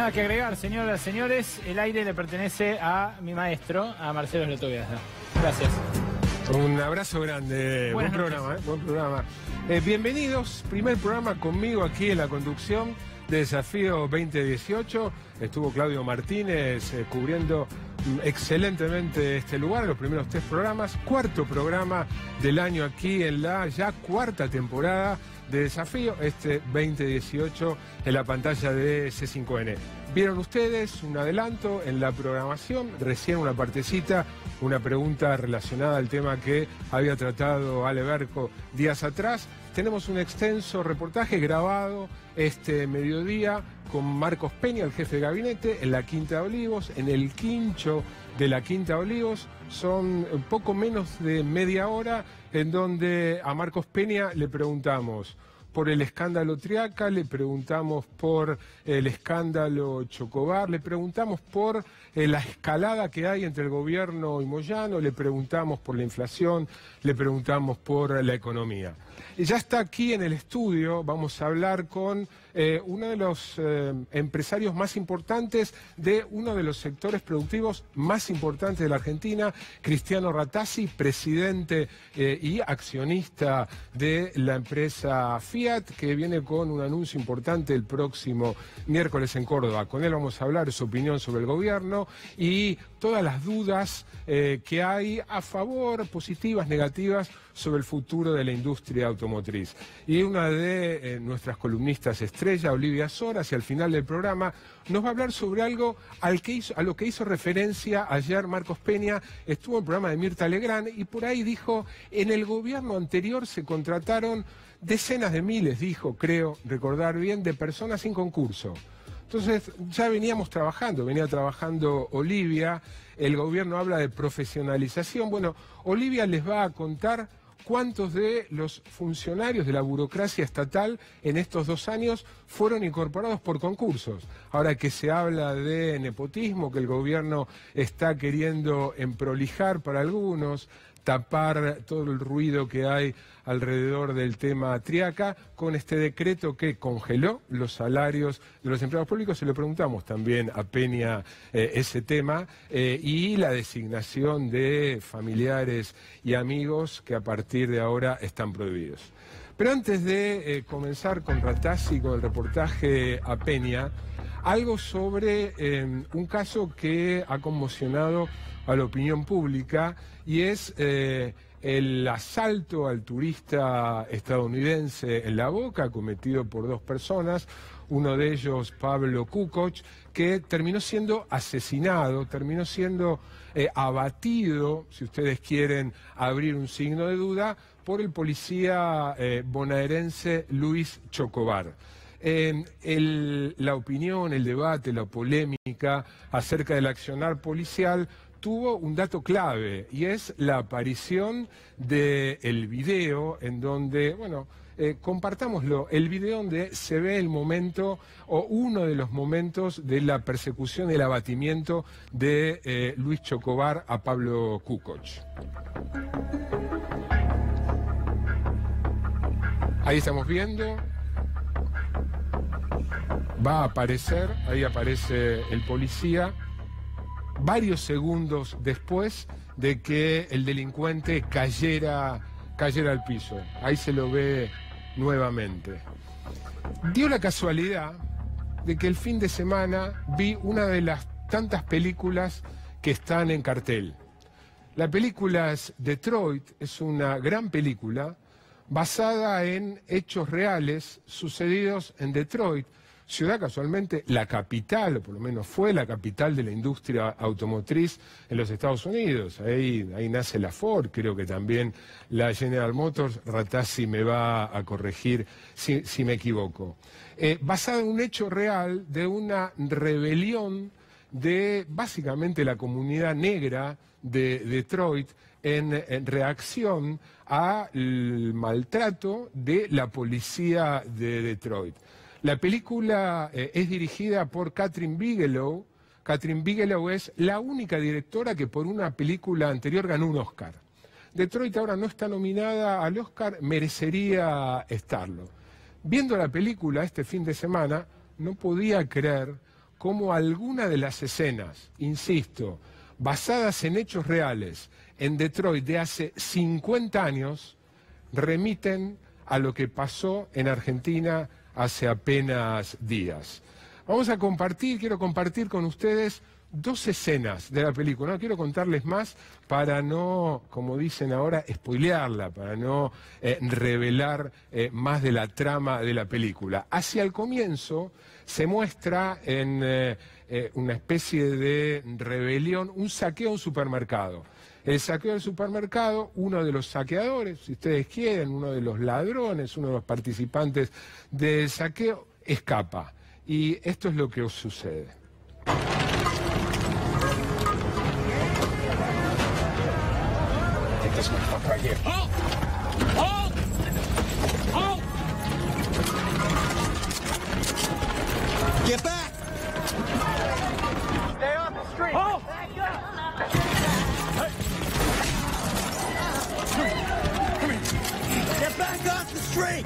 nada que agregar, señoras y señores. El aire le pertenece a mi maestro, a Marcelo Slotoviazda. Gracias. Un abrazo grande. Buen programa, buen programa. Bienvenidos, primer programa conmigo aquí en la conducción de Desafío 2018. Estuvo Claudio Martínez cubriendo excelentemente este lugar, los primeros 3 programas. Cuarto programa del año aquí en la ya cuarta temporada de Desafío, este 2018 en la pantalla de C5N. Vieron ustedes un adelanto en la programación, recién una partecita, una pregunta relacionada al tema que había tratado Ale Berco días atrás. Tenemos un extenso reportaje grabado este mediodía con Marcos Peña, el jefe de gabinete, en la Quinta de Olivos, en el quincho de la Quinta de Olivos. Son un poco menos de media hora en donde a Marcos Peña le preguntamos por el escándalo Triaca, le preguntamos por el escándalo Chocobar, le preguntamos por la escalada que hay entre el gobierno y Moyano, le preguntamos por la inflación, le preguntamos por la economía. Ya está aquí en el estudio, vamos a hablar con uno de los empresarios más importantes de uno de los sectores productivos más importantes de la Argentina, Cristiano Rattasi, presidente y accionista de la empresa Fiat, que viene con un anuncio importante el próximo miércoles en Córdoba. Con él vamos a hablar de su opinión sobre el gobierno y todas las dudas que hay a favor, positivas, negativas, sobre el futuro de la industria automotriz. Y una de nuestras columnistas estrella, Olivia Sora, hacia el final del programa, nos va a hablar sobre algo a lo que hizo referencia ayer Marcos Peña. Estuvo en el programa de Mirta Legrand y por ahí dijo, en el gobierno anterior se contrataron decenas de miles, dijo, creo recordar bien, de personas sin concurso. Entonces ya venía trabajando Olivia, el gobierno habla de profesionalización. Bueno, Olivia les va a contar cuántos de los funcionarios de la burocracia estatal en estos 2 años fueron incorporados por concursos. Ahora que se habla de nepotismo, que el gobierno está queriendo emprolijar para algunos, tapar todo el ruido que hay alrededor del tema Triaca, con este decreto que congeló los salarios de los empleados públicos. Se lo preguntamos también a Peña ese tema, y la designación de familiares y amigos que a partir de ahora están prohibidos. Pero antes de comenzar con Rattasi, con el reportaje a Peña, algo sobre un caso que ha conmocionado a la opinión pública, y es el asalto al turista estadounidense en La Boca, cometido por 2 personas, uno de ellos Pablo Kukoc, que terminó siendo asesinado, terminó siendo abatido, si ustedes quieren abrir un signo de duda, por el policía bonaerense Luis Chocobar. La opinión, el debate, la polémica acerca del accionar policial tuvo un dato clave, y es la aparición del video en donde, bueno, compartámoslo, el video donde se ve el momento, o uno de los momentos de la persecución y el abatimiento de Luis Chocobar a Pablo Kukoc. Ahí estamos viendo, va a aparecer, ahí aparece el policía, varios segundos después de que el delincuente cayera al piso. Ahí se lo ve nuevamente. Dio la casualidad de que el fin de semana vi una de las tantas películas que están en cartel. La película es Detroit, es una gran película basada en hechos reales sucedidos en Detroit, ciudad casualmente la capital, o por lo menos fue la capital de la industria automotriz en los Estados Unidos. Ahí nace la Ford, creo que también la General Motors. Rattasi me va a corregir si me equivoco. Basada en un hecho real de una rebelión de básicamente la comunidad negra de Detroit en reacción al maltrato de la policía de Detroit. La película es dirigida por Kathryn Bigelow. Kathryn Bigelow es la única directora que por una película anterior ganó un Oscar. Detroit ahora no está nominada al Oscar, merecería estarlo. Viendo la película este fin de semana, no podía creer cómo algunas de las escenas, insisto, basadas en hechos reales en Detroit de hace 50 años, remiten a lo que pasó en Argentina hace apenas días. Quiero compartir con ustedes 2 escenas de la película. No quiero contarles más para no, como dicen ahora, spoilearla, para no revelar más de la trama de la película. Hacia el comienzo se muestra en una especie de rebelión, un saqueo a un supermercado. El saqueo del supermercado, uno de los saqueadores, si ustedes quieren, uno de los ladrones, uno de los participantes del saqueo, escapa. Y esto es lo que os sucede. Take this motherfucker right here. Halt! Halt! Halt! Get back! Stay off the street. Halt! Come here. Get back off the street!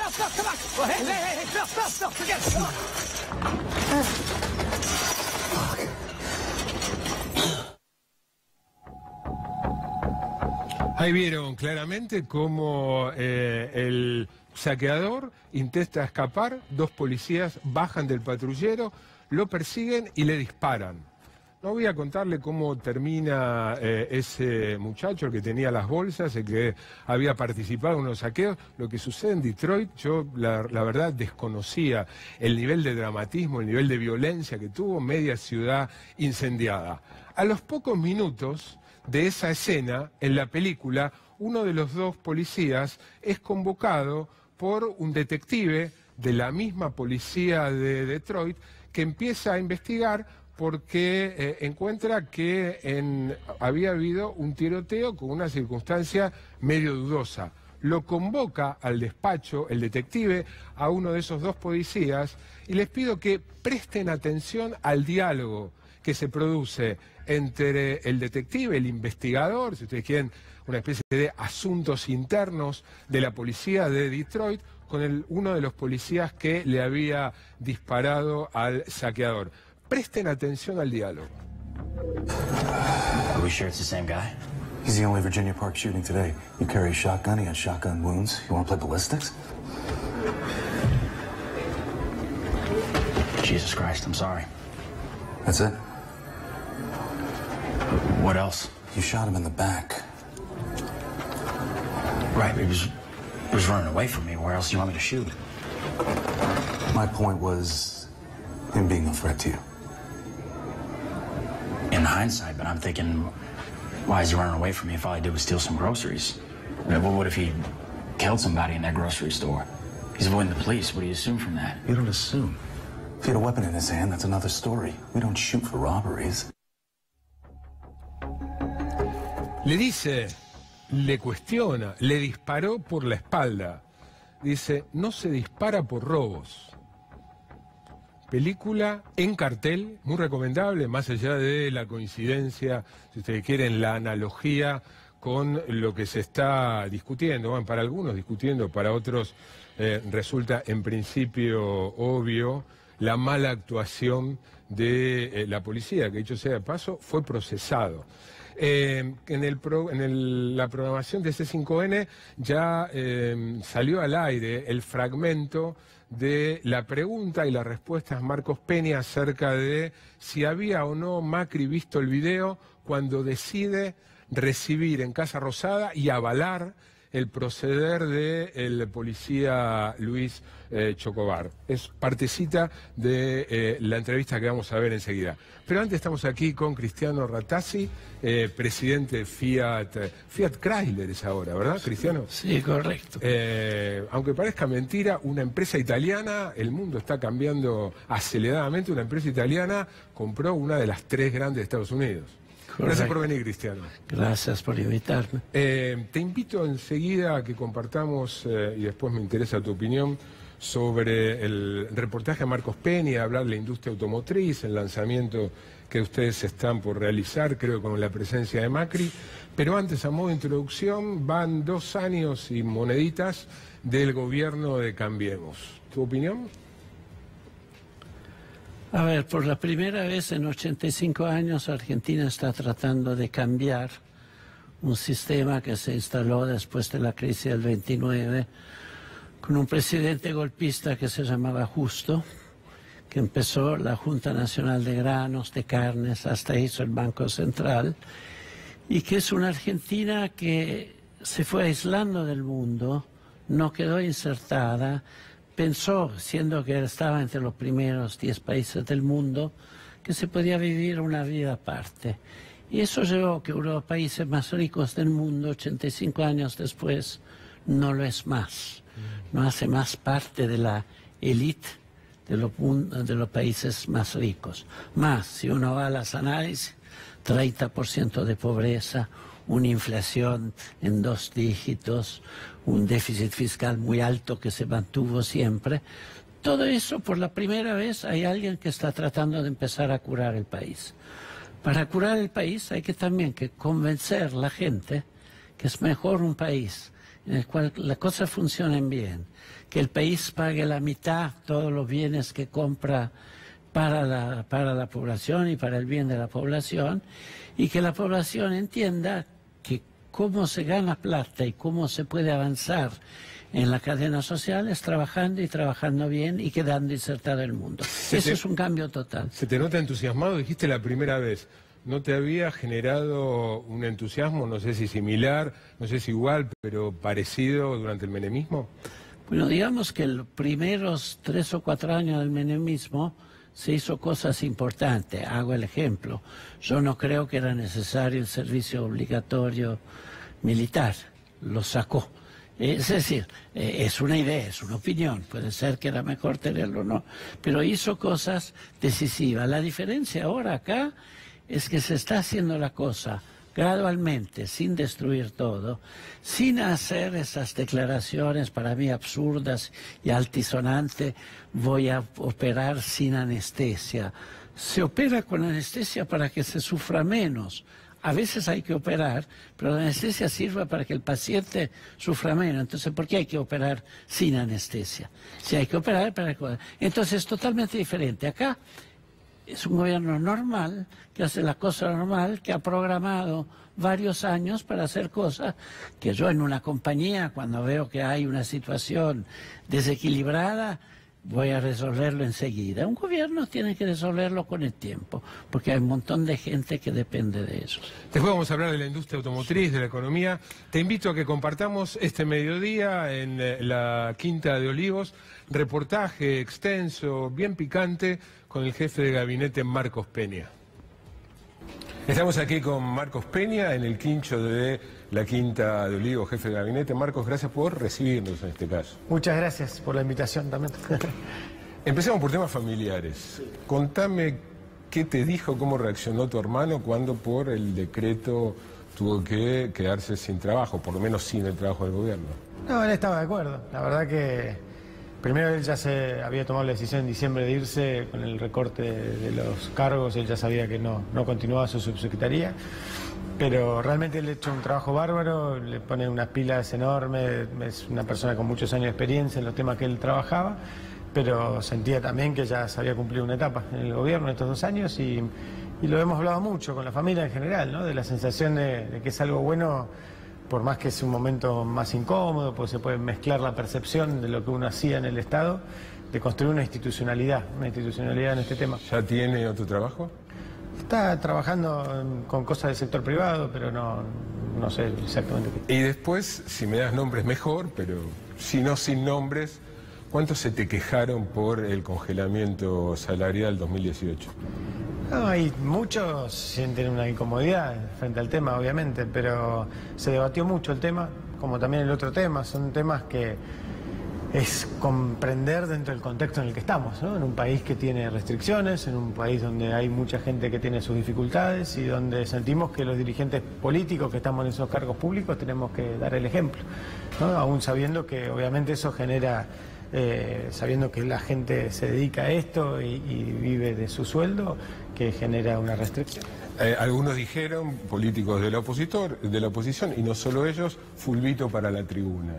Stop, come on! Well, hey, stop, forget it, come on! Ahí vieron claramente cómo el saqueador intenta escapar, 2 policías bajan del patrullero, lo persiguen y le disparan. No voy a contarle cómo termina ese muchacho, el que tenía las bolsas, el que había participado en unos saqueos. Lo que sucede en Detroit, yo la verdad desconocía el nivel de dramatismo, el nivel de violencia que tuvo, media ciudad incendiada. A los pocos minutos de esa escena, en la película, uno de los 2 policías es convocado por un detective de la misma policía de Detroit que empieza a investigar porque encuentra que había habido un tiroteo con una circunstancia medio dudosa. Lo convoca al despacho, el detective, a uno de esos 2 policías y les pido que presten atención al diálogo que se produce entre el detective, el investigador, si ustedes quieren, una especie de asuntos internos de la policía de Detroit, con uno de los policías que le había disparado al saqueador. Presten atención al diálogo. Are we sure it's the same guy? He's the only Virginia Park shooting today. You carry a shotgun, he has shotgun wounds. You want to play ballistics? Jesus Christ, I'm sorry. That's it? What else? You shot him in the back. Right, he was running away from me. Where else do you want me to shoot? My point was him being a threat to you. In hindsight, but I'm thinking, why is he running away from me if all I did was steal some groceries? What if he killed somebody in that grocery store? He's avoiding the police. What do you assume from that? You don't assume. If he had a weapon in his hand, that's another story. We don't shoot for robberies. Le dice, le cuestiona, le disparó por la espalda. Dice, no se dispara por robos. Película en cartel, muy recomendable, más allá de la coincidencia, si ustedes quieren, la analogía con lo que se está discutiendo. Bueno, para algunos discutiendo, para otros resulta en principio obvio la mala actuación de la policía, que dicho sea de paso, fue procesado. La programación de C5N ya salió al aire el fragmento de la pregunta y la respuesta de Marcos Peña acerca de si había o no Macri visto el video cuando decide recibir en Casa Rosada y avalar el proceder del policía Luis Chocobar. Es partecita de la entrevista que vamos a ver enseguida. Pero antes estamos aquí con Cristiano Rattasi, presidente de Fiat Chrysler es ahora, ¿verdad, Cristiano? Sí, correcto. Aunque parezca mentira, una empresa italiana, el mundo está cambiando aceleradamente, una empresa italiana compró una de las 3 grandes de Estados Unidos. Gracias por venir, Cristiano. Gracias por invitarme. Te invito enseguida a que compartamos, y después me interesa tu opinión, sobre el reportaje a Marcos Peña, hablar de la industria automotriz, el lanzamiento que ustedes están por realizar, creo con la presencia de Macri. Pero antes, a modo de introducción, van 2 años y moneditas del gobierno de Cambiemos. ¿Tu opinión? A ver, por la primera vez en 85 años Argentina está tratando de cambiar un sistema que se instaló después de la crisis del 29, con un presidente golpista que se llamaba Justo, que empezó la Junta Nacional de Granos, de Carnes, hasta hizo el Banco Central, y que es una Argentina que se fue aislando del mundo, no quedó insertada, pensó, siendo que estaba entre los primeros 10 países del mundo, que se podía vivir una vida aparte. Y eso llevó a que uno de los países más ricos del mundo, 85 años después, no lo es más. No hace más parte de la élite de los países más ricos. Más, si uno va a las análisis, 30% de pobreza, una inflación en 2 dígitos, un déficit fiscal muy alto que se mantuvo siempre. Todo eso, por la primera vez, hay alguien que está tratando de empezar a curar el país. Para curar el país hay que también convencer a la gente que es mejor un país en el cual las cosas funcionen bien, que el país pague la mitad todos los bienes que compra para la población y para el bien de la población, y que la población entienda que cómo se gana plata y cómo se puede avanzar en la cadena social es trabajando y trabajando bien y quedando insertado en el mundo. Eso es un cambio total. Se te nota entusiasmado, dijiste la primera vez. ¿No te había generado un entusiasmo, no sé si similar, no sé si igual, pero parecido durante el menemismo? Bueno, digamos que los primeros 3 o 4 años del menemismo se hizo cosas importantes. Hago el ejemplo. Yo no creo que era necesario el servicio obligatorio militar. Lo sacó. Es decir, es una idea, es una opinión. Puede ser que era mejor tenerlo o no. Pero hizo cosas decisivas. La diferencia ahora acá es que se está haciendo la cosa gradualmente, sin destruir todo, sin hacer esas declaraciones para mí absurdas y altisonantes, voy a operar sin anestesia. Se opera con anestesia para que se sufra menos. A veces hay que operar, pero la anestesia sirve para que el paciente sufra menos. Entonces, ¿por qué hay que operar sin anestesia? Si hay que operar para que... Entonces, es totalmente diferente. Acá es un gobierno normal, que hace la cosa normal, que ha programado varios años para hacer cosas que yo en una compañía, cuando veo que hay una situación desequilibrada, voy a resolverlo enseguida. Un gobierno tiene que resolverlo con el tiempo, porque hay un montón de gente que depende de eso. Después vamos a hablar de la industria automotriz, de la economía. Te invito a que compartamos este mediodía en la Quinta de Olivos, reportaje extenso, bien picante, con el jefe de gabinete Marcos Peña. Estamos aquí con Marcos Peña en el quincho de la Quinta de Olivos, jefe de gabinete. Marcos, gracias por recibirnos en este caso. Muchas gracias por la invitación también. Empecemos por temas familiares. Contame qué te dijo, cómo reaccionó tu hermano cuando por el decreto tuvo que quedarse sin trabajo, por lo menos sin el trabajo del gobierno. No, él estaba de acuerdo. La verdad que primero él ya se había tomado la decisión en diciembre de irse con el recorte de los cargos. Él ya sabía que no continuaba su subsecretaría. Pero realmente él ha hecho un trabajo bárbaro, le pone unas pilas enormes, es una persona con muchos años de experiencia en los temas que él trabajaba, pero sentía también que ya se había cumplido una etapa en el gobierno estos 2 años y lo hemos hablado mucho con la familia en general, ¿no? De la sensación de que es algo bueno, por más que es un momento más incómodo, pues se puede mezclar la percepción de lo que uno hacía en el Estado, de construir una institucionalidad en este tema. ¿Ya tiene otro trabajo? Está trabajando con cosas del sector privado, pero no sé exactamente qué. Y después, si me das nombres mejor, pero si no sin nombres, ¿cuántos se te quejaron por el congelamiento salarial 2018? No, hay muchos sienten una incomodidad frente al tema, obviamente, pero se debatió mucho el tema, como también el otro tema. Son temas que es comprender dentro del contexto en el que estamos, ¿no? En un país que tiene restricciones, en un país donde hay mucha gente que tiene sus dificultades y donde sentimos que los dirigentes políticos que estamos en esos cargos públicos tenemos que dar el ejemplo, ¿no? Aún sabiendo que obviamente eso genera sabiendo que la gente se dedica a esto y vive de su sueldo, que genera una restricción. Algunos dijeron, políticos de la oposición, y no solo ellos, fulbito para la tribuna,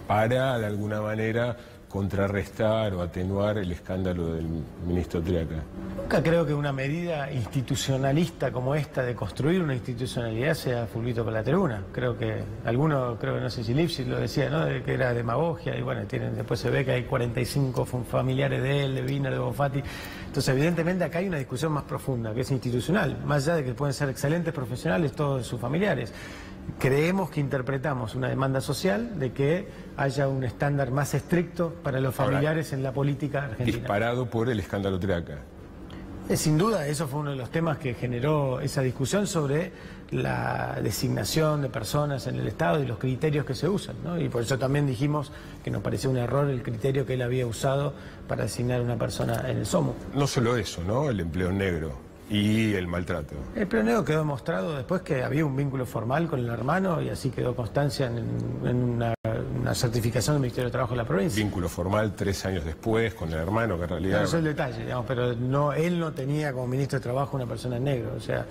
para de alguna manera contrarrestar o atenuar el escándalo del ministro Triaca. Nunca creo que una medida institucionalista como esta de construir una institucionalidad sea fulbito para la tribuna. Creo que no sé si Lipschitz lo decía, ¿no? De que era demagogia, y bueno, después se ve que hay 45 familiares de él, de Wiener, de Bonfatti. Entonces, evidentemente acá hay una discusión más profunda, que es institucional, más allá de que pueden ser excelentes profesionales todos sus familiares. Creemos que interpretamos una demanda social de que haya un estándar más estricto para los familiares en la política argentina. Disparado por el escándalo Triaca. Sin duda, eso fue uno de los temas que generó esa discusión sobre la designación de personas en el Estado y los criterios que se usan, ¿no? Y por eso también dijimos que nos parecía un error el criterio que él había usado para designar a una persona en el SOMO. No solo eso, ¿no? El empleo negro y el maltrato. El empleo negro quedó demostrado después que había un vínculo formal con el hermano y así quedó constancia en una certificación del Ministerio de Trabajo de la provincia. Vínculo formal 3 años después con el hermano, que en realidad... No es el detalle, digamos, pero no, él no tenía como ministro de Trabajo una persona en negro, o sea...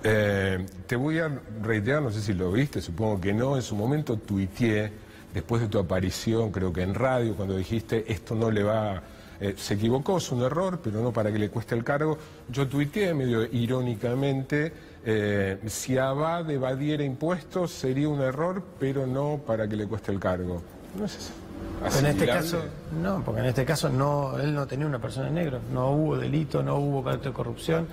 Te voy a reiterar, no sé si lo viste, supongo que no, en su momento tuiteé, después de tu aparición, creo que en radio, cuando dijiste, esto no le va... se equivocó, es un error, pero no para que le cueste el cargo. Yo tuiteé medio irónicamente, si Abad evadiera impuestos sería un error, pero no para que le cueste el cargo. No es eso. En este caso, no, porque en este caso no, él no tenía una persona en negro, no hubo delito, no hubo acto de corrupción,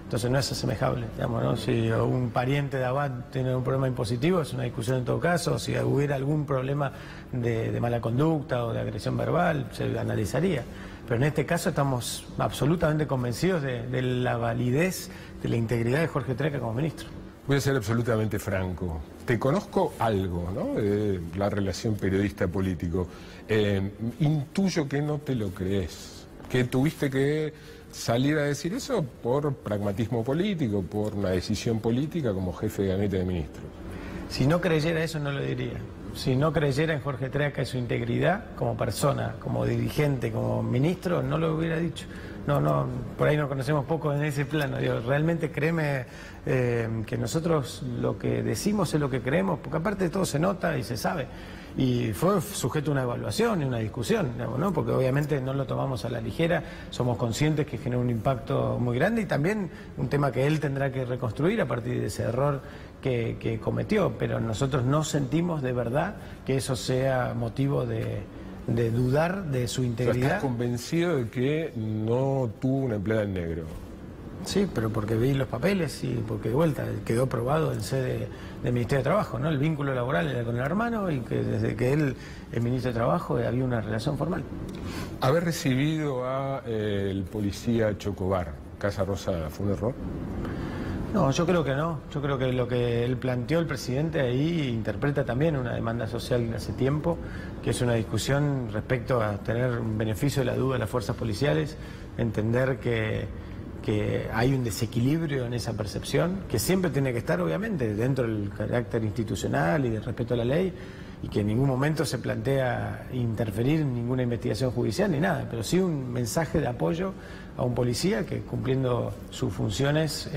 entonces no es asemejable, digamos, ¿no? Si un pariente de Abad tiene un problema impositivo, es una discusión en todo caso, si hubiera algún problema de mala conducta o de agresión verbal, se analizaría. Pero en este caso estamos absolutamente convencidos de la validez, de la integridad de Jorge Triaca como ministro. Voy a ser absolutamente franco. Te conozco algo, ¿no?, de la relación periodista-político. Intuyo que no te lo crees, que tuviste que salir a decir eso por pragmatismo político, por una decisión política como jefe de gabinete de ministros. Si no creyera eso, no lo diría. Si no creyera en Jorge Triaca y su integridad como persona, como dirigente, como ministro, no lo hubiera dicho. No, por ahí nos conocemos poco en ese plano. Digo, realmente créeme que nosotros lo que decimos es lo que creemos, porque aparte de todo se nota y se sabe. Y fue sujeto a una evaluación y una discusión, digamos, ¿no? Porque obviamente no lo tomamos a la ligera, somos conscientes que genera un impacto muy grande y también un tema que él tendrá que reconstruir a partir de ese error que cometió, pero nosotros no sentimos de verdad que eso sea motivo de dudar de su integridad. ¿Estás convencido de que no tuvo una empleada en negro? Sí, pero porque vi los papeles y porque de vuelta quedó probado en sede del Ministerio de Trabajo, ¿no? El vínculo laboral era con el hermano y que desde que él es ministro de Trabajo había una relación formal. Haber recibido a el policía Chocobar, Casa Rosada, ¿fue un error? No, yo creo que no. Yo creo que lo que él planteó el presidente ahí interpreta también una demanda social de hace tiempo, que es una discusión respecto a tener un beneficio de la duda de las fuerzas policiales, entender que hay un desequilibrio en esa percepción, que siempre tiene que estar, obviamente, dentro del carácter institucional y del respeto a la ley, y que en ningún momento se plantea interferir en ninguna investigación judicial ni nada, pero sí un mensaje de apoyo a un policía que, cumpliendo sus funciones,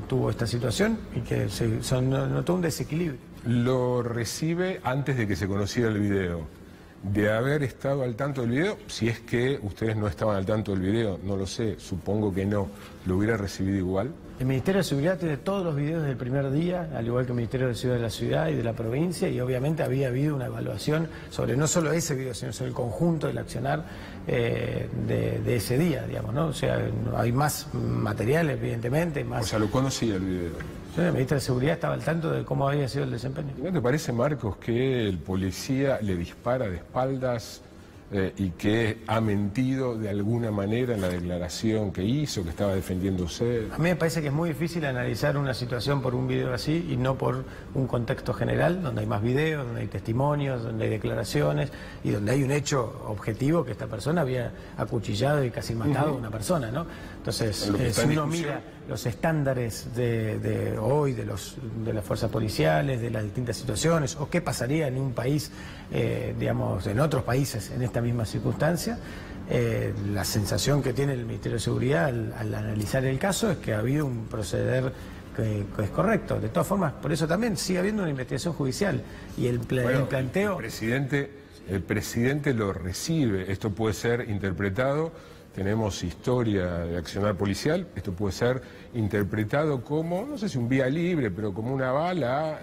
tuvo esta situación y que se notó un desequilibrio. Lo recibe antes de que se conociera el video. De haber estado al tanto del video, si es que ustedes no estaban al tanto del video, no lo sé, supongo que no, ¿lo hubiera recibido igual? El Ministerio de Seguridad tiene todos los videos del primer día, al igual que el Ministerio de Seguridad de la ciudad y de la provincia, y obviamente había habido una evaluación sobre no solo ese video, sino sobre el conjunto del accionar de ese día, digamos, ¿no? O sea, hay más material, evidentemente, más... O sea, lo conocía el video. Sí, el Ministro de Seguridad estaba al tanto de cómo había sido el desempeño. ¿No te parece, Marcos, que el policía le dispara de espaldas y que ha mentido de alguna manera en la declaración que hizo, que estaba defendiéndose? A mí me parece que es muy difícil analizar una situación por un video así y no por un contexto general, donde hay más videos, donde hay testimonios, donde hay declaraciones y donde hay un hecho objetivo que esta persona había acuchillado y casi matado a una persona, ¿no? Entonces, si uno mira los estándares de hoy, de las fuerzas policiales, de las distintas situaciones, o qué pasaría en un país, digamos, en otros países en esta esta misma circunstancia. La sensación que tiene el Ministerio de Seguridad al analizar el caso es que ha habido un proceder que es correcto. De todas formas, por eso también sigue habiendo una investigación judicial y el planteo... El presidente lo recibe, esto puede ser interpretado, tenemos historia de accionar policial, esto puede ser interpretado como, no sé si un vía libre, pero como una bala,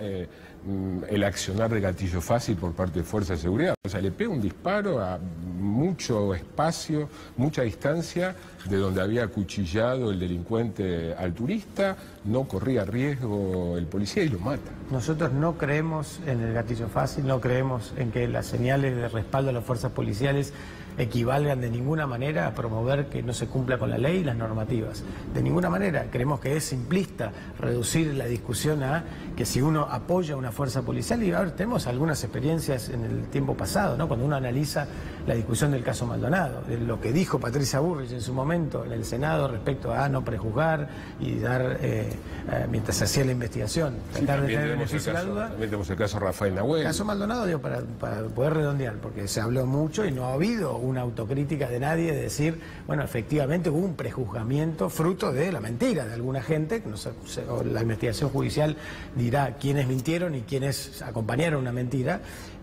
el accionar de gatillo fácil por parte de Fuerza de Seguridad. O sea, le pega un disparo a mucho espacio, mucha distancia de donde había acuchillado el delincuente al turista, no corría riesgo el policía y lo mata. Nosotros no creemos en el gatillo fácil, no creemos en que las señales de respaldo a las fuerzas policiales equivalgan de ninguna manera a promover que no se cumpla con la ley y las normativas. De ninguna manera. Creemos que es simplista reducir la discusión a que si uno apoya a una fuerza policial, y ahora tenemos algunas experiencias en el tiempo pasado, ¿no? Cuando uno analiza la discusión del caso Maldonado, de lo que dijo Patricia Bullrich en su momento en el Senado respecto a no prejuzgar y dar, mientras se hacía la investigación, tratar de tener beneficio de la duda. También tenemos el caso Rafael Nahuel. El caso Maldonado, digo, para poder redondear, porque se habló mucho y no ha habido una autocrítica de nadie de decir, bueno, efectivamente hubo un prejuzgamiento fruto de la mentira de alguna gente, que no sé, o la investigación judicial dirá quiénes mintieron y quiénes acompañaron una mentira,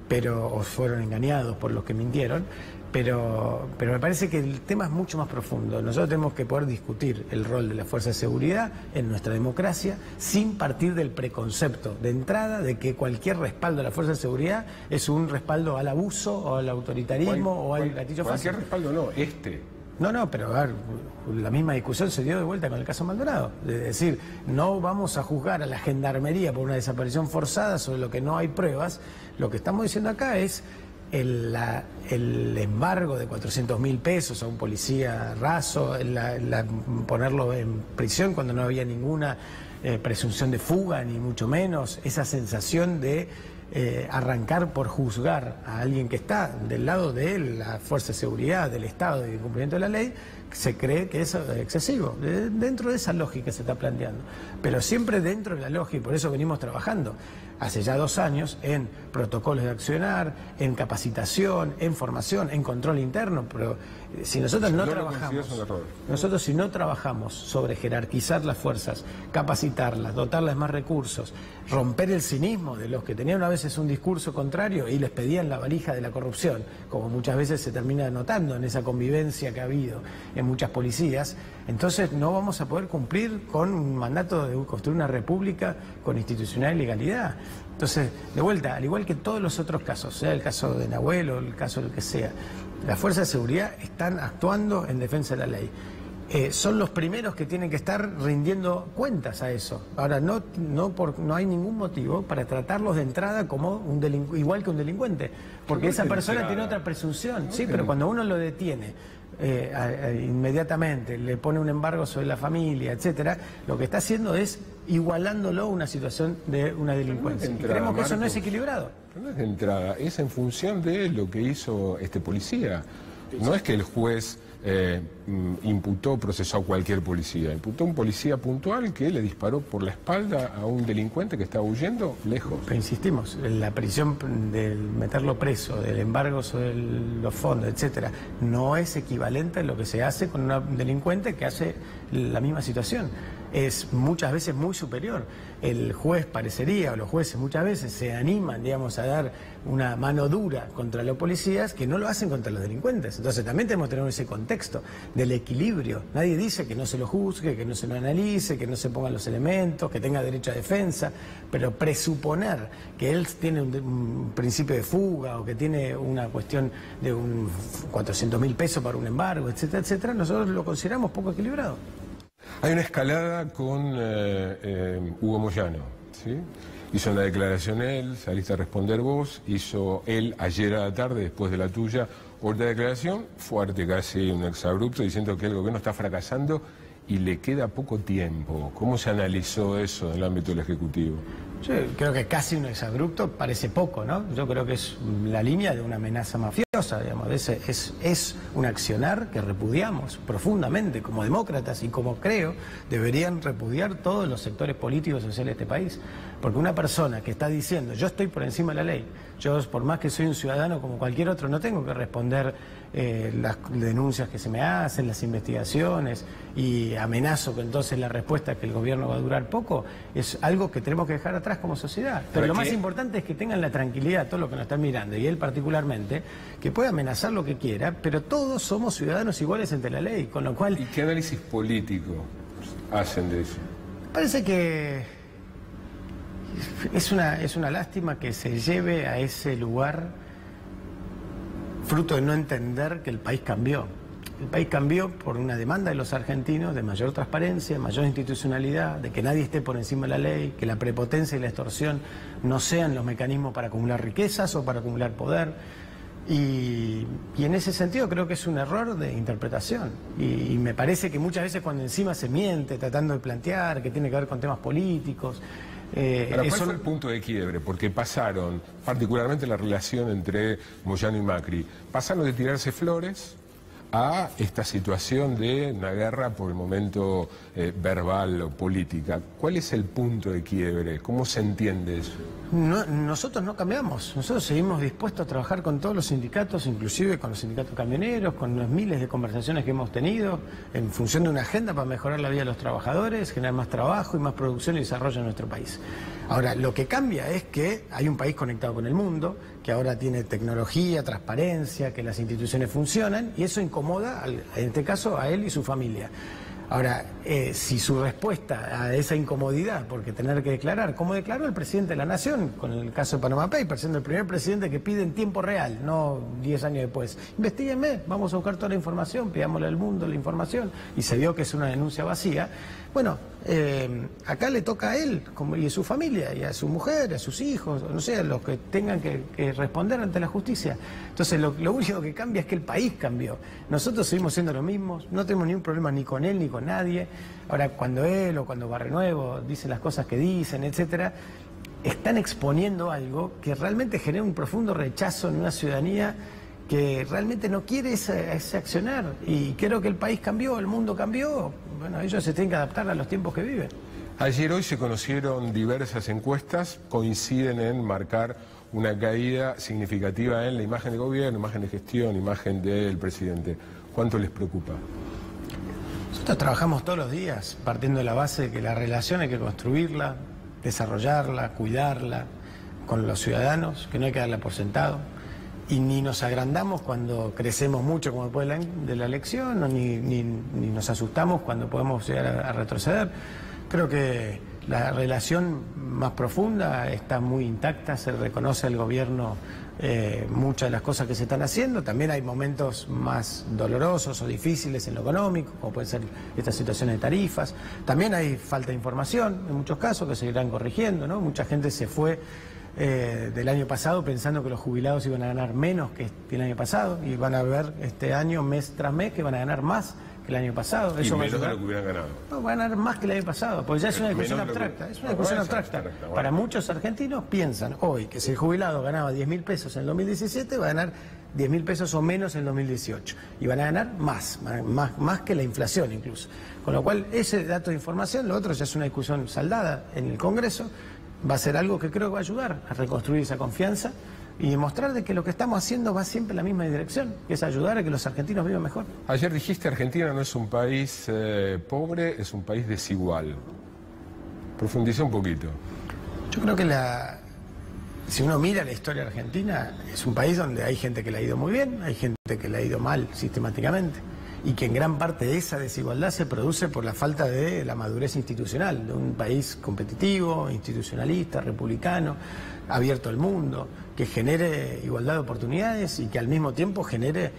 pero o fueron engañados por los que mintieron. Pero me parece que el tema es mucho más profundo. Nosotros tenemos que poder discutir el rol de la fuerza de seguridad en nuestra democracia sin partir del preconcepto de entrada de que cualquier respaldo a la fuerza de seguridad es un respaldo al abuso o al autoritarismo o al gatillo fácil. Cualquier respaldo no, No, pero a ver, la misma discusión se dio de vuelta con el caso Maldonado. Es decir, no vamos a juzgar a la gendarmería por una desaparición forzada sobre lo que no hay pruebas. Lo que estamos diciendo acá es el embargo de 400.000 pesos a un policía raso, ponerlo en prisión cuando no había ninguna presunción de fuga, ni mucho menos, esa sensación de arrancar por juzgar a alguien que está del lado de la fuerza de seguridad, del Estado y del cumplimiento de la ley, se cree que es excesivo. Dentro de esa lógica se está planteando, pero siempre dentro de la lógica, y por eso venimos trabajando hace ya 2 años en protocolos de accionar, en capacitación, en formación, en control interno. Pero si nosotros si no trabajamos sobre jerarquizar las fuerzas, capacitarlas, dotarlas de más recursos, romper el cinismo de los que tenían a veces un discurso contrario y les pedían la valija de la corrupción, como muchas veces se termina notando en esa convivencia que ha habido en muchas policías, entonces no vamos a poder cumplir con un mandato de construir una república con institucional legalidad. Entonces, de vuelta, al igual que todos los otros casos, sea el caso de Nahuel o el caso del que sea, las fuerzas de seguridad están actuando en defensa de la ley. Son los primeros que tienen que estar rindiendo cuentas a eso. Ahora, no hay ningún motivo para tratarlos de entrada como igual que un delincuente, porque esa persona tiene otra presunción. Sí, pero cuando uno lo detiene inmediatamente, le pone un embargo sobre la familia, etcétera, lo que está haciendo es igualándolo a una situación de una delincuencia. Y creemos que eso no es equilibrado. No es de entrada, es en función de lo que hizo este policía. No es que el juez imputó, procesó a cualquier policía. Imputó a un policía puntual que le disparó por la espalda a un delincuente que estaba huyendo lejos. Pero insistimos, la prisión del meterlo preso, del embargo sobre los fondos, etcétera, no es equivalente a lo que se hace con un delincuente que hace la misma situación. Es muchas veces muy superior. El juez parecería, o los jueces muchas veces se animan, digamos, a dar una mano dura contra los policías que no lo hacen contra los delincuentes. Entonces también tenemos que tener ese contexto del equilibrio. Nadie dice que no se lo juzgue, que no se lo analice, que no se pongan los elementos, que tenga derecho a defensa, pero presuponer que él tiene un principio de fuga o que tiene una cuestión de 400.000 pesos para un embargo, etcétera, etcétera, nosotros lo consideramos poco equilibrado. Hay una escalada con Hugo Moyano, ¿sí? Hizo una declaración él, saliste a responder vos, hizo él ayer a la tarde, después de la tuya, otra declaración fuerte, casi un exabrupto, diciendo que el gobierno está fracasando y le queda poco tiempo. ¿Cómo se analizó eso en el ámbito del Ejecutivo? Yo creo que casi un exabrupto parece poco, ¿no? Yo creo que es la línea de una amenaza mafiosa. peligrosa, digamos. Es un accionar que repudiamos profundamente como demócratas y como creo deberían repudiar todos los sectores políticos y sociales de este país. Porque una persona que está diciendo yo estoy por encima de la ley, yo por más que soy un ciudadano como cualquier otro no tengo que responder las denuncias que se me hacen, las investigaciones, y amenazo que entonces la respuesta que el gobierno va a durar poco, es algo que tenemos que dejar atrás como sociedad. Pero lo más importante es que tengan la tranquilidad, todos los que nos están mirando, y él particularmente, que puede amenazar lo que quiera, pero todos somos ciudadanos iguales ante la ley, con lo cual... ¿Y qué análisis político hacen de eso? Parece que es una lástima que se lleve a ese lugar fruto de no entender que el país cambió. El país cambió por una demanda de los argentinos de mayor transparencia, mayor institucionalidad, de que nadie esté por encima de la ley, que la prepotencia y la extorsión no sean los mecanismos para acumular riquezas o para acumular poder. Y en ese sentido creo que es un error de interpretación. Y me parece que muchas veces cuando encima se miente tratando de plantear que tiene que ver con temas políticos... ¿Cuál fue el punto de quiebre? Porque pasaron, particularmente la relación entre Moyano y Macri, pasaron de tirarse flores a esta situación de una guerra por el momento verbal o política. ¿Cuál es el punto de quiebre? ¿Cómo se entiende eso? Nosotros no cambiamos, nosotros seguimos dispuestos a trabajar con todos los sindicatos, inclusive con los sindicatos camioneros, con los miles de conversaciones que hemos tenido en función de una agenda para mejorar la vida de los trabajadores, generar más trabajo y más producción y desarrollo en nuestro país. Ahora, lo que cambia es que hay un país conectado con el mundo, que ahora tiene tecnología, transparencia, que las instituciones funcionan, y eso incomoda, en este caso, a él y su familia. Ahora, si su respuesta a esa incomodidad, porque tener que declarar, como declaró el presidente de la Nación, con el caso de Panama Papers, siendo el primer presidente que pide en tiempo real, no 10 años después, investíguenme, vamos a buscar toda la información, pidámosle al mundo la información, y se vio que es una denuncia vacía. Bueno, acá le toca a él y a su familia, y a su mujer, a sus hijos, no sé, a los que tengan que responder ante la justicia. Entonces, lo único que cambia es que el país cambió. Nosotros seguimos siendo los mismos, no tenemos ningún problema ni con él ni con nadie. Ahora, cuando él o cuando Barrenuevo dicen las cosas que dicen, etcétera, están exponiendo algo que realmente genera un profundo rechazo en una ciudadanía que realmente no quiere ese accionar. Y creo que el país cambió, el mundo cambió. Bueno, ellos se tienen que adaptar a los tiempos que viven. Ayer hoy se conocieron diversas encuestas, coinciden en marcar una caída significativa en la imagen de gobierno, imagen de gestión, imagen del presidente. ¿Cuánto les preocupa? Nosotros trabajamos todos los días partiendo de la base de que la relación hay que construirla, desarrollarla, cuidarla con los ciudadanos, que no hay que darla por sentado. Y ni nos agrandamos cuando crecemos mucho como después de la elección, ni nos asustamos cuando podemos llegar a retroceder. Creo que la relación más profunda está muy intacta, se reconoce al gobierno muchas de las cosas que se están haciendo. También hay momentos más dolorosos o difíciles en lo económico, como pueden ser estas situaciones de tarifas. También hay falta de información, en muchos casos, que se irán corrigiendo, ¿no? Mucha gente se fue del año pasado pensando que los jubilados iban a ganar menos que el año pasado, y van a ver este año, mes tras mes, que van a ganar más que el año pasado. Y eso menos de lo que hubieran ganado. No, van a ganar más que el año pasado, porque ya es una discusión abstracta. Es una discusión abstracta. Para muchos argentinos piensan hoy que si el jubilado ganaba 10.000 pesos en el 2017, va a ganar 10.000 pesos o menos en el 2018. Y van a ganar más que la inflación incluso. Con lo cual, ese dato de información, lo otro ya es una discusión saldada en el Congreso, va a ser algo que creo que va a ayudar a reconstruir esa confianza y demostrar de que lo que estamos haciendo va siempre en la misma dirección, que es ayudar a que los argentinos vivan mejor. Ayer dijiste Argentina no es un país pobre, es un país desigual. Profundiza un poquito. Yo creo que si uno mira la historia argentina, es un país donde hay gente que le ha ido muy bien, hay gente que le ha ido mal sistemáticamente, y que en gran parte de esa desigualdad se produce por la falta de la madurez institucional, de un país competitivo, institucionalista, republicano, abierto al mundo, que genere igualdad de oportunidades y que al mismo tiempo genere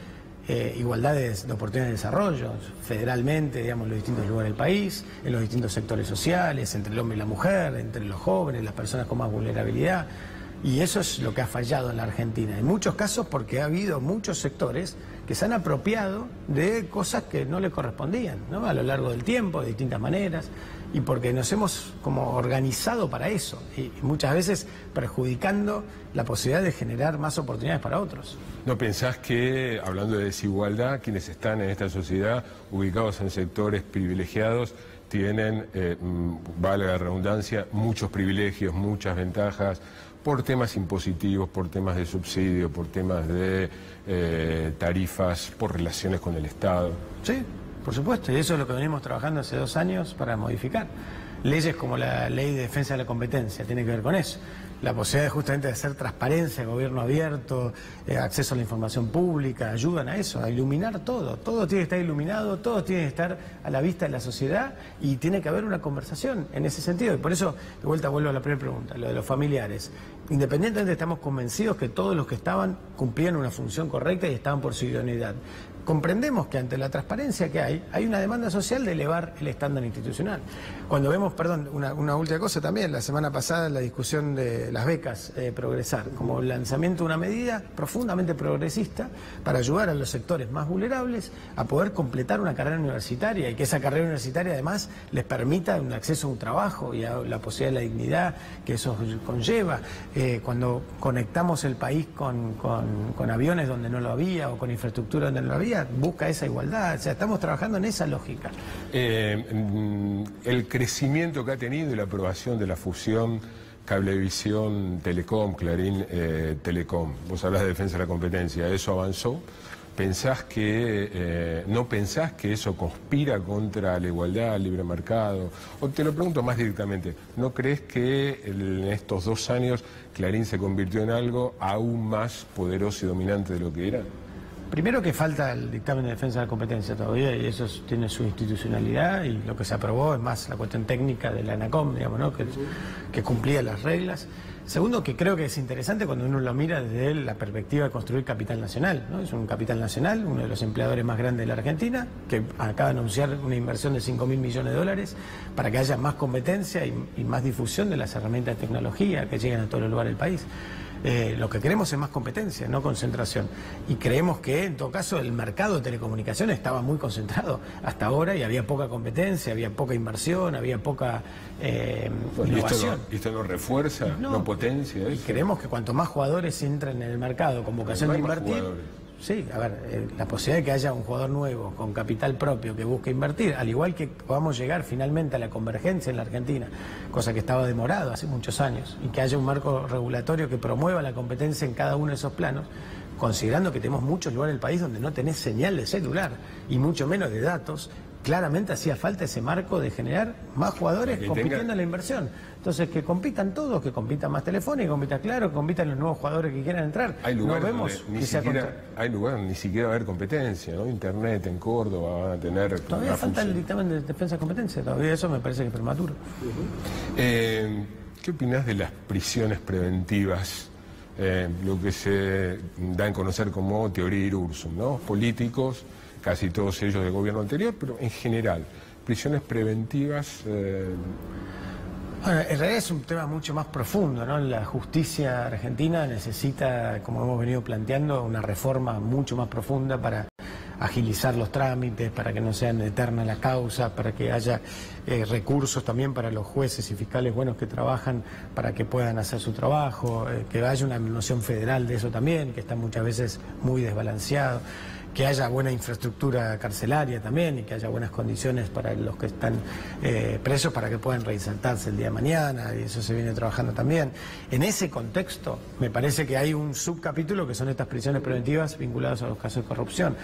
igualdades de oportunidades de desarrollo, federalmente, digamos, en los distintos lugares del país, en los distintos sectores sociales, entre el hombre y la mujer, entre los jóvenes, las personas con más vulnerabilidad. Y eso es lo que ha fallado en la Argentina, en muchos casos porque ha habido muchos sectores que se han apropiado de cosas que no le correspondían, ¿no? A lo largo del tiempo, de distintas maneras, y porque nos hemos como organizado para eso, y muchas veces perjudicando la posibilidad de generar más oportunidades para otros. ¿No pensás que, hablando de desigualdad, quienes están en esta sociedad ubicados en sectores privilegiados tienen, vale la redundancia, muchos privilegios, muchas ventajas, por temas impositivos, por temas de subsidio, por temas de tarifas, por relaciones con el Estado? Sí, por supuesto, y eso es lo que venimos trabajando hace 2 años para modificar. Leyes como la Ley de Defensa de la Competencia tiene que ver con eso. La posibilidad justamente de hacer transparencia, gobierno abierto, acceso a la información pública, ayudan a eso, a iluminar todo. Todo tiene que estar iluminado, todo tiene que estar a la vista de la sociedad y tiene que haber una conversación en ese sentido. Y por eso, de vuelta vuelvo a la primera pregunta, lo de los familiares. Independientemente estamos convencidos que todos los que estaban cumplían una función correcta y estaban por su idoneidad. Comprendemos que ante la transparencia que hay una demanda social de elevar el estándar institucional. Cuando vemos, perdón, una última cosa también, la semana pasada la discusión de las becas Progresar, como el lanzamiento de una medida profundamente progresista para ayudar a los sectores más vulnerables a poder completar una carrera universitaria y que esa carrera universitaria además les permita un acceso a un trabajo y a la posibilidad de la dignidad que eso conlleva. Cuando conectamos el país con aviones donde no lo había o con infraestructura donde no lo había, busca esa igualdad, o sea, estamos trabajando en esa lógica. El crecimiento que ha tenido y la aprobación de la fusión Cablevisión Telecom, Clarín Telecom, vos hablas de defensa de la competencia, ¿eso avanzó? ¿No pensás que eso conspira contra la igualdad, el libre mercado? O te lo pregunto más directamente, ¿no crees que en estos 2 años Clarín se convirtió en algo aún más poderoso y dominante de lo que era? Primero que falta el dictamen de defensa de la competencia todavía y eso tiene su institucionalidad y lo que se aprobó es más la cuestión técnica de la ANACOM, digamos, ¿no? que cumplía las reglas. Segundo, que creo que es interesante cuando uno lo mira desde la perspectiva de construir capital nacional, ¿no? Es un capital nacional, uno de los empleadores más grandes de la Argentina, que acaba de anunciar una inversión de $5.000 millones para que haya más competencia y más difusión de las herramientas de tecnología que lleguen a todos los lugares del país. Lo que queremos es más competencia, no concentración. Y creemos que, en todo caso, el mercado de telecomunicaciones estaba muy concentrado hasta ahora y había poca competencia, había poca inversión, había poca innovación. ¿Y esto no refuerza, no potencia eso? Y creemos que cuanto más jugadores entren en el mercado con vocación de invertir... Sí, a ver, la posibilidad de que haya un jugador nuevo con capital propio que busque invertir, al igual que podamos llegar finalmente a la convergencia en la Argentina, cosa que estaba demorado hace muchos años, y que haya un marco regulatorio que promueva la competencia en cada uno de esos planos, considerando que tenemos muchos lugares del país donde no tenés señal de celular y mucho menos de datos. Claramente hacía falta ese marco de generar más jugadores compitiendo en la inversión. Entonces, que compitan todos, que compitan más Telefónica, que compitan Claro, que compitan los nuevos jugadores que quieran entrar. Hay lugares donde ni siquiera va a haber competencia, ¿no? Internet en Córdoba van a tener... Todavía falta el dictamen de defensa de competencia, todavía eso me parece que es prematuro. ¿Qué opinás de las prisiones preventivas? Lo que se da en conocer como teoría Irursum, ¿no? Políticos, casi todos ellos del gobierno anterior, pero en general, prisiones preventivas... Bueno, en realidad es un tema mucho más profundo, ¿no? La justicia argentina necesita, como hemos venido planteando, una reforma mucho más profunda para agilizar los trámites, para que no sean eternas las causas, para que haya recursos también para los jueces y fiscales buenos que trabajan, para que puedan hacer su trabajo, que haya una noción federal de eso también, que está muchas veces muy desbalanceado. Que haya buena infraestructura carcelaria también y que haya buenas condiciones para los que están presos para que puedan reinsertarse el día de mañana, y eso se viene trabajando también. En ese contexto me parece que hay un subcapítulo que son estas prisiones preventivas vinculadas a los casos de corrupción.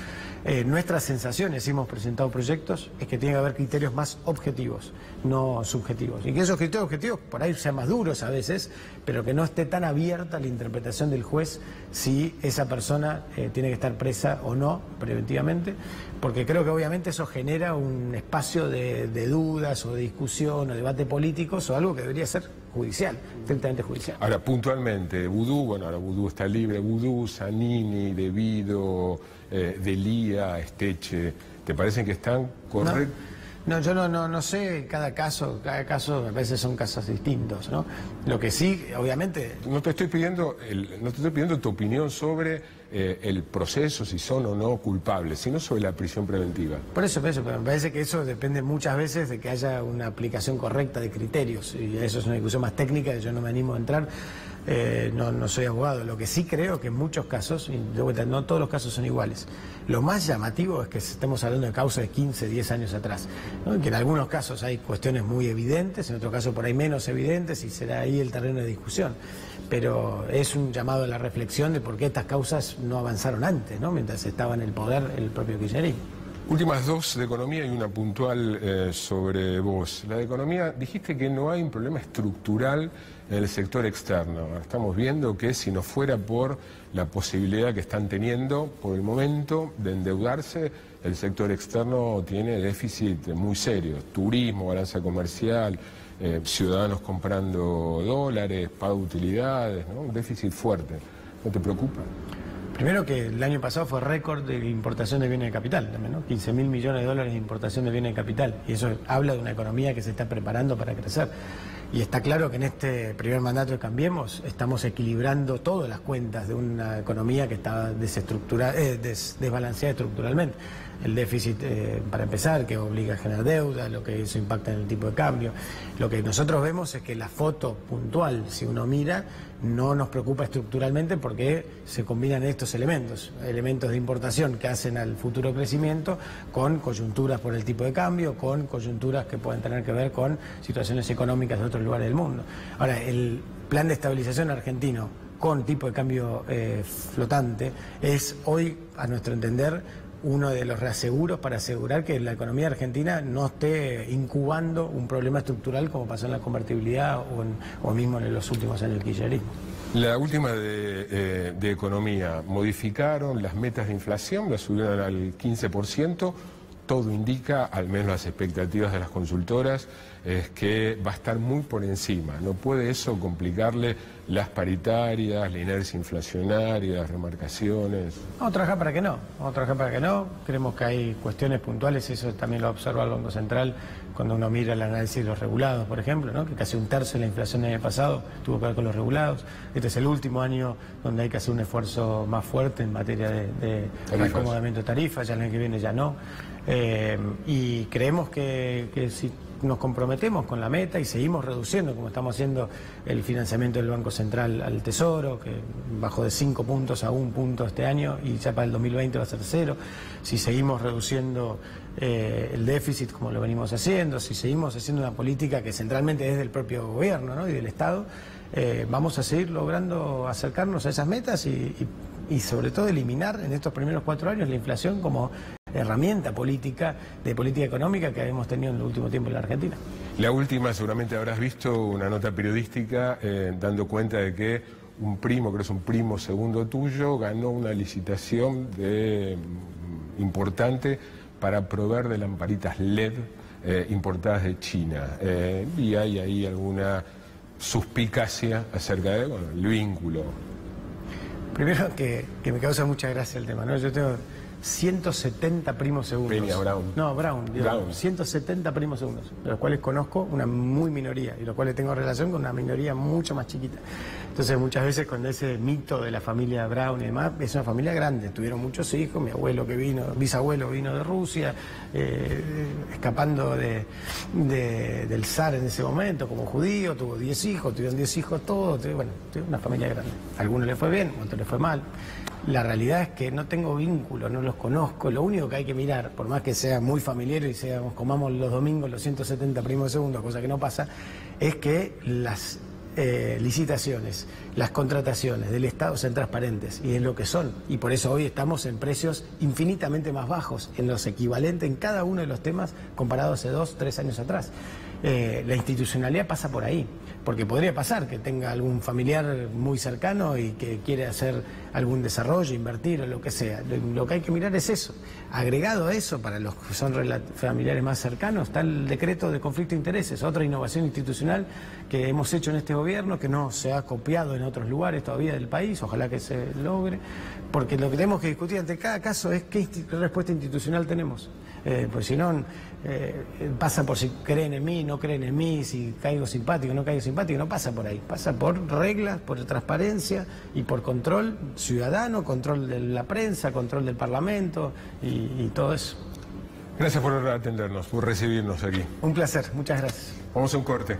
Nuestras sensaciones, hemos presentado proyectos, es que tiene que haber criterios más objetivos, no subjetivos. Y que esos criterios objetivos por ahí sean más duros a veces, pero que no esté tan abierta la interpretación del juez si esa persona tiene que estar presa o no preventivamente, porque creo que obviamente eso genera un espacio de dudas o de discusión o debate políticos o algo que debería ser judicial, estrictamente judicial. Ahora, puntualmente, Vudú, bueno, ahora Vudú está libre, Vudú, Zanini, Devido, Delía, Esteche, ¿te parecen que están correctos? No, yo no sé, cada caso a veces son casos distintos, ¿no? Lo que sí, obviamente... No te estoy pidiendo tu opinión sobre el proceso, si son o no culpables, sino sobre la prisión preventiva. Por eso, pero me parece que eso depende muchas veces de que haya una aplicación correcta de criterios, y eso es una discusión más técnica que yo no me animo a entrar. No soy abogado. Lo que sí creo que en muchos casos, y de vuelta, no todos los casos son iguales, lo más llamativo es que estemos hablando de causas de 15, 10 años atrás, ¿no? Que en algunos casos hay cuestiones muy evidentes, en otros casos por ahí menos evidentes, y será ahí el terreno de discusión. Pero es un llamado a la reflexión de por qué estas causas no avanzaron antes, ¿no? Mientras estaba en el poder el propio kirchnerismo. Últimas dos de economía y una puntual sobre vos. La de economía, dijiste que no hay un problema estructural en el sector externo. Estamos viendo que si no fuera por la posibilidad que están teniendo por el momento de endeudarse, el sector externo tiene déficit muy serios. Turismo, balanza comercial, ciudadanos comprando dólares, pago de utilidades, ¿no? Un déficit fuerte. ¿No te preocupa? Primero que el año pasado fue récord de importación de bienes de capital también, ¿no? 15.000 millones de dólares de importación de bienes de capital. Y eso habla de una economía que se está preparando para crecer. Y está claro que en este primer mandato de Cambiemos estamos equilibrando todas las cuentas de una economía que está desbalanceada estructuralmente. El déficit, para empezar, que obliga a generar deuda, lo que eso impacta en el tipo de cambio. Lo que nosotros vemos es que la foto puntual, si uno mira, no nos preocupa estructuralmente porque se combinan estos elementos de importación que hacen al futuro crecimiento con coyunturas por el tipo de cambio, con coyunturas que pueden tener que ver con situaciones económicas de otros lugares del mundo. Ahora, el plan de estabilización argentino con tipo de cambio flotante es hoy, a nuestro entender, uno de los reaseguros para asegurar que la economía argentina no esté incubando un problema estructural como pasó en la convertibilidad o mismo en los últimos años del kirchnerismo. La última de economía, modificaron las metas de inflación, las subieron al 15%, todo indica, al menos las expectativas de las consultoras, es que va a estar muy por encima. ¿No puede eso complicarle las paritarias, la inercia inflacionaria, las remarcaciones? Vamos a trabajar para que no, creemos que hay cuestiones puntuales, eso también lo observa el Banco Central cuando uno mira el análisis de los regulados, por ejemplo, ¿no? Que casi un tercio de la inflación del año pasado tuvo que ver con los regulados. Este es el último año donde hay que hacer un esfuerzo más fuerte en materia de acomodamiento de tarifas, ya el año que viene ya no. Y creemos que si nos comprometemos con la meta y seguimos reduciendo, como estamos haciendo, el financiamiento del Banco Central al Tesoro, que bajó de 5 puntos a 1 punto este año y ya para el 2020 va a ser 0, si seguimos reduciendo el déficit como lo venimos haciendo, si seguimos haciendo una política que centralmente es del propio gobierno, ¿no? Y del Estado, vamos a seguir logrando acercarnos a esas metas y sobre todo eliminar en estos primeros 4 años la inflación como herramienta política, de política económica que hemos tenido en el último tiempo en la Argentina. La última, seguramente habrás visto una nota periodística dando cuenta de que un primo, creo que es un primo segundo tuyo, ganó una licitación importante para proveer de lamparitas LED importadas de China. Y hay ahí alguna suspicacia acerca de el vínculo. Primero que me causa mucha gracia el tema, ¿no? Yo tengo 170 primos segundos. Peña Brown. No, Brown. 170 primos segundos, de los cuales conozco una muy minoría y los cuales tengo relación con una minoría mucho más chiquita. Entonces muchas veces con ese mito de la familia Brown y demás, es una familia grande, tuvieron muchos hijos, mi abuelo bisabuelo vino de Rusia, escapando del zar en ese momento como judío, tuvo 10 hijos, tuvieron 10 hijos todos, bueno, una familia grande. A algunos les fue bien, a otros les fue mal. La realidad es que no tengo vínculo, no los conozco. Lo único que hay que mirar, por más que sea muy familiar y comamos los domingos los 170 primos de segundo, cosa que no pasa, es que las licitaciones, las contrataciones del Estado sean transparentes y es lo que son. Y por eso hoy estamos en precios infinitamente más bajos en los equivalentes en cada uno de los temas comparado a hace 2, 3 años atrás. La institucionalidad pasa por ahí, porque podría pasar que tenga algún familiar muy cercano y que quiere hacer algún desarrollo, invertir o lo que sea. Lo que hay que mirar es eso. Agregado a eso, para los que son familiares más cercanos, está el decreto de conflicto de intereses, otra innovación institucional que hemos hecho en este gobierno, que no se ha copiado en otros lugares todavía del país, ojalá que se logre, porque lo que tenemos que discutir ante cada caso es qué respuesta institucional tenemos. Pues si no, pasa por si creen en mí, no creen en mí, si caigo simpático, no caigo simpático, no pasa por ahí, pasa por reglas, por transparencia y por control ciudadano, control de la prensa, control del Parlamento y todo eso. Gracias por atendernos, por recibirnos aquí. Un placer, muchas gracias. Vamos a un corte.